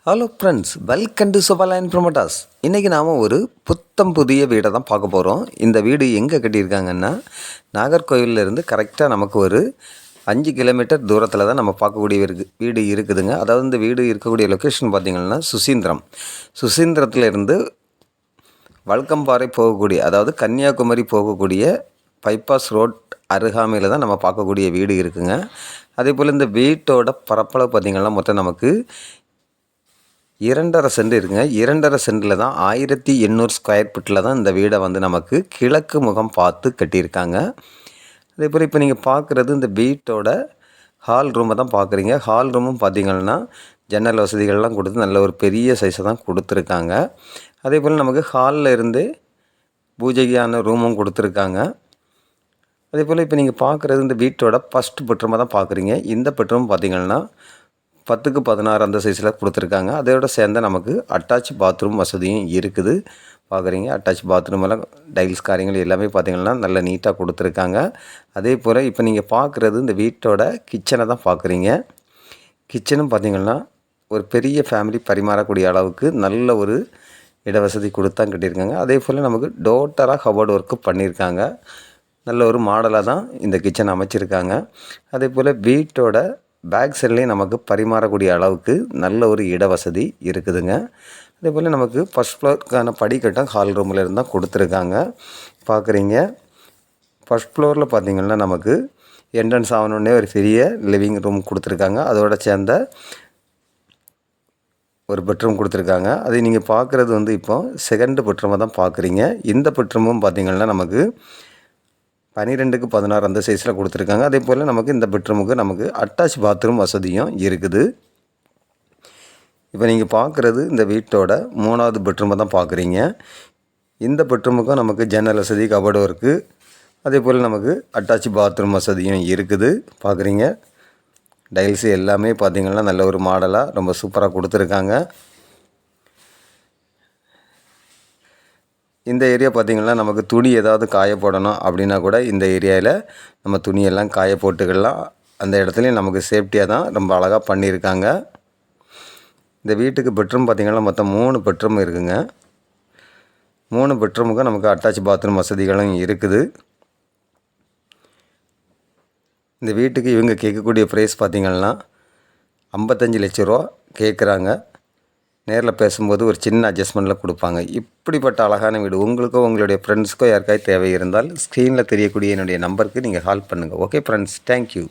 Hello friends, welcome to Subaline Promoters. இன்றைக்கி நாம் ஒரு புத்தம் புதிய வீடை தான் பார்க்க போகிறோம். இந்த வீடு எங்கே கட்டியிருக்காங்கன்னா, நாகர்கோவிலேருந்து கரெக்டாக நமக்கு ஒரு 5 கிலோமீட்டர் தூரத்தில் தான் நம்ம பார்க்கக்கூடிய வீடு இருக்குதுங்க. அதாவது இந்த வீடு இருக்கக்கூடிய லொக்கேஷன் பார்த்திங்கன்னா சுசீந்திரத்துலேருந்து வல்கம்பாறை போகக்கூடிய, அதாவது கன்னியாகுமரி போகக்கூடிய பைபாஸ் ரோட் அருகாமையில் தான் நம்ம பார்க்கக்கூடிய வீடு இருக்குங்க. அதே போல் இந்த வீட்டோட பரப்பளவு பார்த்திங்கன்னா மொத்தம் நமக்கு 2.5 சென்ட் இருக்குங்க. 2.5 சென்டில் தான் 1800 ஸ்கொயர் ஃபீட்டில் தான் இந்த வீடை வந்து நமக்கு கிழக்கு முகம் பார்த்து கட்டியிருக்காங்க. அதே போல் இப்போ நீங்கள் பார்க்குறது இந்த வீட்டோட ஹால் ரூமை தான் பார்க்குறீங்க. ஹால் ரூமும் பார்த்திங்கன்னா ஜன்னல் வசதிகள்லாம் கொடுத்து நல்ல ஒரு பெரிய சைஸை தான் கொடுத்துருக்காங்க. அதே போல் நமக்கு ஹாலில் இருந்து பூஜைக்கான ரூமும் கொடுத்துருக்காங்க. அதே போல் இப்போ நீங்கள் பார்க்குறது இந்த வீட்டோட ஃபஸ்ட் பெட்ரூமை தான் பார்க்குறீங்க. இந்த பெட்ரூம் பார்த்திங்கன்னா 10க்கு 16 அந்த சைஸில் கொடுத்துருக்காங்க. அதோட சேர்ந்த நமக்கு அட்டாச் பாத்ரூம் வசதியும் இருக்குது. பார்க்குறீங்க, அட்டாச் பாத்ரூம் எல்லாம் டைல்ஸ் காரியங்கள் எல்லாமே பார்த்திங்கன்னா நல்ல நீட்டாக கொடுத்துருக்காங்க. அதே போல் இப்போ நீங்கள் பார்க்குறது இந்த வீட்டோட கிச்சனை தான் பார்க்குறீங்க. கிச்சனும் பார்த்திங்கன்னா ஒரு பெரிய ஃபேமிலி பரிமாறக்கூடிய அளவுக்கு நல்ல ஒரு இடவசதி கொடுத்தான் கட்டியிருக்காங்க. அதே போல் நமக்கு டோட்டலாக கபோர்டு ஒர்க்கு பண்ணியிருக்காங்க. நல்ல ஒரு மாடலாக தான் இந்த கிச்சன் அமைச்சிருக்காங்க. அதே போல் வீட்டோட பேக் சைட்லேயும் நமக்கு பரிமாறக்கூடிய அளவுக்கு நல்ல ஒரு இட வசதி இருக்குதுங்க. அதே போல் நமக்கு ஃபஸ்ட் ஃப்ளோருக்கான படிக்கட்டம் ஹால் ரூமில் இருந்தால் கொடுத்துருக்காங்க. பார்க்குறீங்க, ஃபஸ்ட் ஃப்ளோரில் பார்த்திங்கன்னா நமக்கு என்ட்ரன்ஸ் ஆகணுன்னே ஒரு பெரிய லிவிங் ரூம் கொடுத்துருக்காங்க. அதோட சேர்ந்த ஒரு பெட்ரூம் கொடுத்துருக்காங்க. அது நீங்கள் பார்க்குறது வந்து இப்போ செகண்ட் பெட்ரூமை தான் பார்க்குறீங்க. இந்த பெட்ரூமும் பார்த்திங்கன்னா நமக்கு 12க்கு 16 அந்த சைஸில் கொடுத்துருக்காங்க. அதே போல் நமக்கு இந்த பெட்ரூமுக்கு நமக்கு அட்டாச் பாத்ரூம் வசதியும் இருக்குது. இப்போ நீங்கள் பார்க்குறது இந்த வீட்டோட 3வது பெட்ரூமை தான் பார்க்குறீங்க. இந்த பெட்ரூமுக்கும் நமக்கு ஜன்னல் வசதி, கபோர்டு ஒர்க்கு, அதே போல் நமக்கு அட்டாச் பாத்ரூம் வசதியும் இருக்குது. பார்க்குறீங்க, டைல்ஸு எல்லாமே பார்த்திங்கன்னா நல்ல ஒரு மாடலாக ரொம்ப சூப்பராக கொடுத்துருக்காங்க. இந்த ஏரியா பார்த்திங்கன்னா நமக்கு துணி ஏதாவது காய போடணும் அப்படின்னா கூட இந்த ஏரியாவில் நம்ம துணியெல்லாம் காய போட்டுக்கலாம். அந்த இடத்துலையும் நமக்கு சேஃப்டியாக தான் ரொம்ப அழகாக பண்ணியிருக்காங்க. இந்த வீட்டுக்கு பெட்ரூம் பார்த்திங்கன்னா மொத்தம் 3 பெட்ரூம் இருக்குங்க. 3 பெட்ரூமுக்கும் நமக்கு அட்டாச் பாத்ரூம் வசதிகளும் இருக்குது. இந்த வீட்டுக்கு இவங்க கேட்கக்கூடிய ப்ரைஸ் பார்த்திங்கன்னா 55 லட்ச ரூபா கேட்குறாங்க. நேரில் பேசும்போது ஒரு சின்ன அட்ஜஸ்ட்மெண்ட்டில் கொடுப்பாங்க. இப்படிப்பட்ட அழகான வீடு உங்களுக்கோ உங்களுடைய ஃப்ரெண்ட்ஸுக்கோ யாருக்காவது தேவை இருந்தால் ஸ்க்ரீனில் தெரியக்கூடிய என்னுடைய நம்பருக்கு நீங்கள் கால் பண்ணுங்கள். Okay friends, thank you.